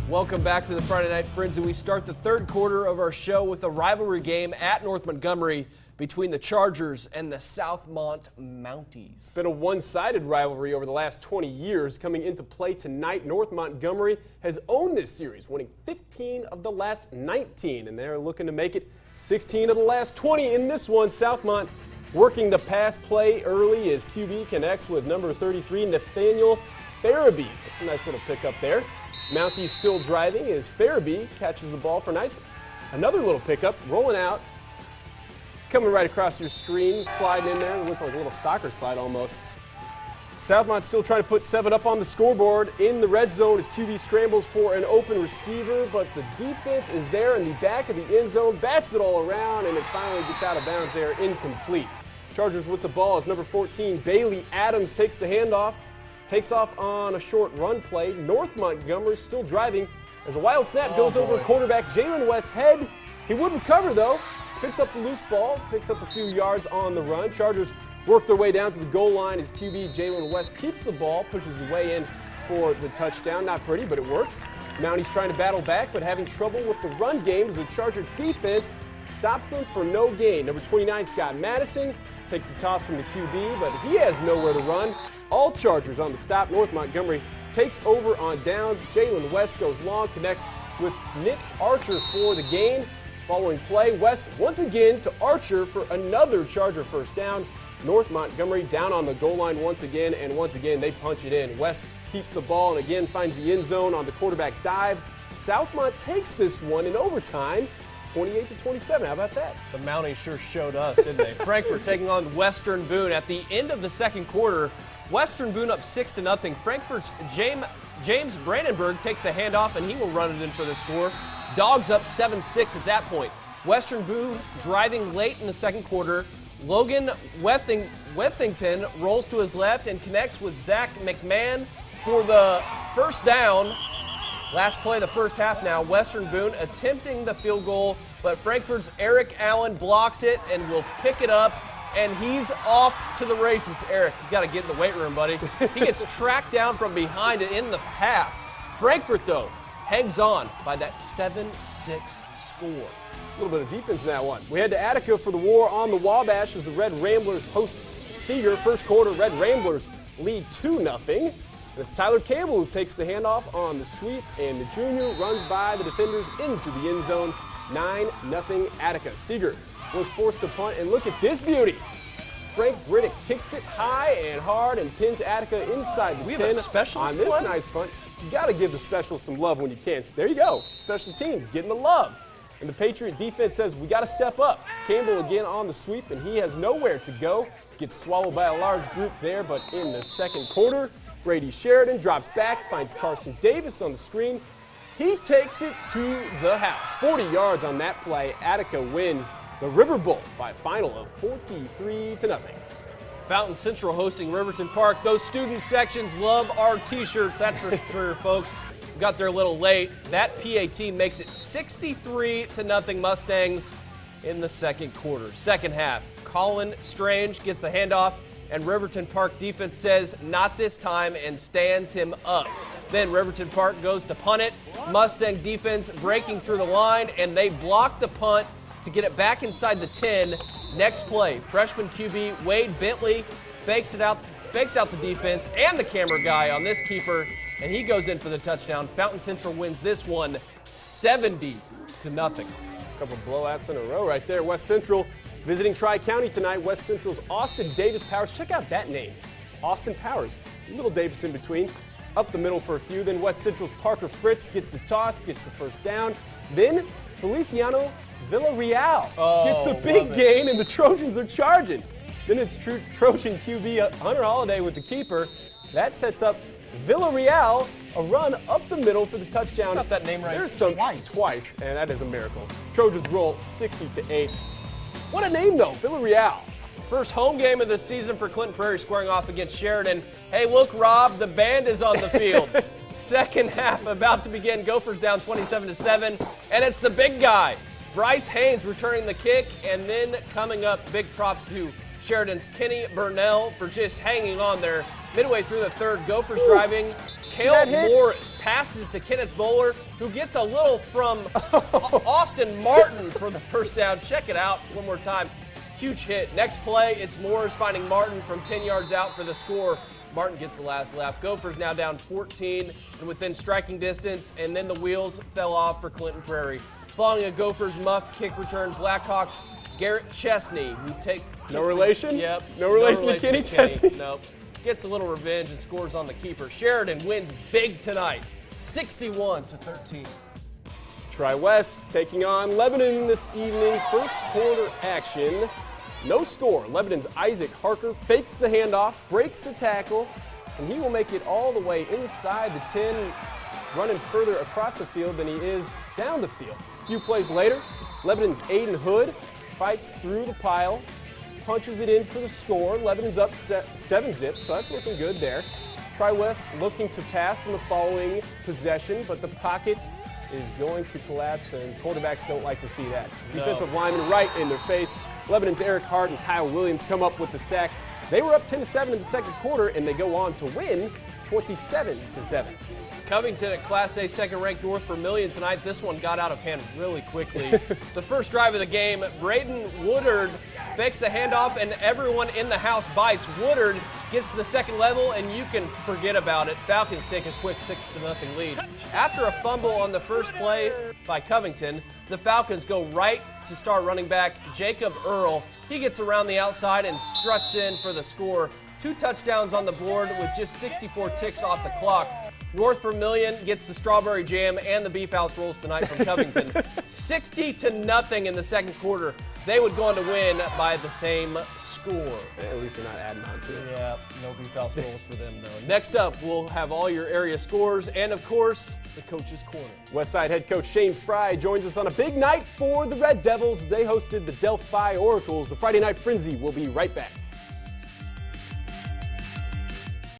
Welcome back to the Friday Night Frenzy. We start the third quarter of our show with a rivalry game at North Montgomery between the Chargers and the Southmont Mounties. It's been a one-sided rivalry over the last 20 years. Coming into play tonight, North Montgomery has owned this series, winning 15 of the last 19, and they're looking to make it 16 of the last 20 in this one. Southmont working the pass play early as QB connects with number 33, Nathaniel Farabee. That's a nice little pickup there. Mounties still driving as Farabee catches the ball for another little pickup, rolling out, coming right across your screen, sliding in there. It looked like a little soccer slide almost. Southmont still trying to put 7 up on the scoreboard in the red zone as QB scrambles for an open receiver, but the defense is there in the back of the end zone, bats it all around, and it finally gets out of bounds there, incomplete. Chargers with the ball as number 14, Bailey Adams, takes the handoff. Takes off on a short run play. North Montgomery still driving as a wild snap goes over quarterback Jalen West's head. He would recover though. Picks up the loose ball, picks up a few yards on the run. Chargers work their way down to the goal line as QB Jalen West keeps the ball, pushes his way in for the touchdown. Not pretty, but it works. Mounties trying to battle back, but having trouble with the run game as the Charger defense stops them for no gain. Number 29, Scott Madison, takes the toss from the QB, but he has nowhere to run. All Chargers on the stop. North Montgomery takes over on downs. Jalen West goes long, connects with Nick Archer for the gain. Following play, West once again to Archer for another Charger first down. North Montgomery down on the goal line once again, and once again they punch it in. West keeps the ball and again finds the end zone on the quarterback dive. Southmont takes this one in overtime, 28-27. How about that? The Mounties sure showed us, didn't they? Frankfort taking on Western Boone at the end of the second quarter. Western Boone up 6-0. Frankfort's James Brandenburg takes the handoff and he will run it in for the score. Dogs up 7-6 at that point. Western Boone driving late in the second quarter. Logan Wethington rolls to his left and connects with Zach McMahon for the first down. Last play of the first half now. Western Boone attempting the field goal, but Frankfort's Eric Allen blocks it and will pick it up. And he's off to the races. Eric, you got to get in the weight room, buddy. He gets tracked down from behind in the half. Frankfort, though, hangs on by that 7-6 score. A little bit of defense in that one. We head to Attica for the war on the Wabash as the Red Ramblers host Seeger. First quarter, Red Ramblers lead 2-0. And it's Tyler Campbell who takes the handoff on the sweep, and the junior runs by the defenders into the end zone. 9-0 Attica. Seeger was forced to punt, and look at this beauty. Frank Briddick kicks it high and hard and pins Attica inside the 10. We have a specialist on this play? nice punt. You got to give the specials some love when you can. There you go. Special teams getting the love. And the Patriot defense says we got to step up. Campbell again on the sweep, and he has nowhere to go. Gets swallowed by a large group there, but in the second quarter, Brady Sheridan drops back, finds Carson Davis on the screen. He takes it to the house. 40 yards on that play. Attica wins the River Bowl by a final of 43-0. Fountain Central hosting Riverton Park. Those student sections love our t-shirts, that's for sure, folks. We got there a little late. That PA team makes it 63-0 Mustangs in the second quarter. Second half, Colin Strange gets the handoff, and Riverton Park defense says not this time and stands him up. Then Riverton Park goes to punt it. Mustang defense breaking through the line, and they block the punt to get it back inside the 10. Next play, freshman QB Wade Bentley fakes out the defense and the camera guy on this keeper, and he goes in for the touchdown. Fountain Central wins this one 70-0. A couple blowouts in a row right there. West Central visiting TriCounty tonight. West Central's Austin Davis Powers. Check out that name, Austin Powers. Little Davis in between. Up the middle for a few. Then West Central's Parker Fritz gets the toss, gets the first down. Then Feliciano Villarreal gets the big gain, and the Trojans are charging. Then it's Trojan QB Hunter Holiday with the keeper. That sets up Villarreal, a run up the middle for the touchdown. Got that name right. There's some twice, and that is a miracle. Trojans roll 60-8. What a name though, Villarreal. First home game of the season for Clinton Prairie, squaring off against Sheridan. Hey, look, Rob, the band is on the field. Second half about to begin. Gophers down 27-7, and it's the big guy, Bryce Haynes, returning the kick, and then coming up, big props to Sheridan's Kenny Burnell for just hanging on there Midway through the third, Gophers driving. that Cale hit? Morris passes it to Kenneth Bowler, who gets a little from Austin Martin for the first down. Check it out one more time. Huge hit. Next play, it's Morris finding Martin from 10 yards out for the score. Martin gets the last laugh. Gophers now down 14 and within striking distance, and then the wheels fell off for Clinton Prairie. Following a Gophers muffed kick return, Blackhawks Garrett Chesney, who No relation? Yep. No relation to Kenny Chesney? Nope. Gets a little revenge and scores on the keeper. Sheridan wins big tonight, 61-13. TriWest taking on Lebanon this evening. First quarter action. No score. Lebanon's Isaac Harker fakes the handoff, breaks the tackle, and he will make it all the way inside the 10, running further across the field than he is down the field. A few plays later, Lebanon's Aiden Hood fights through the pile, punches it in for the score. Lebanon's up 7-zip, so that's looking good there. TriWest looking to pass in the following possession, but the pocket is going to collapse, and quarterbacks don't like to see that. No. Defensive lineman right in their face. Lebanon's Eric Hart and Kyle Williams come up with the sack. They were up 10-7 in the second quarter, and they go on to win 27-7. Covington at Class A second-ranked North Vermillion tonight. This one got out of hand really quickly. The first drive of the game, Braden Woodard fakes the handoff, and everyone in the house bites. Woodard gets to the second level, and you can forget about it. Falcons take a quick 6-0 lead. After a fumble on the first play by Covington, the Falcons go right to star running back Jacob Earl. He gets around the outside and struts in for the score. 2 touchdowns on the board with just 64 ticks off the clock. North Vermillion gets the strawberry jam and the beef house rolls tonight from Covington. 60-0 in the second quarter. They would go on to win by the same score. At least they're not adding on to it. Yeah, no beef house rolls for them, though. Next up, we'll have all your area scores and, of course, the Coach's Corner. Westside head coach Shane Fry joins us on a big night for the Red Devils. They hosted the Delphi Oracles. The Friday Night Frenzy will be right back.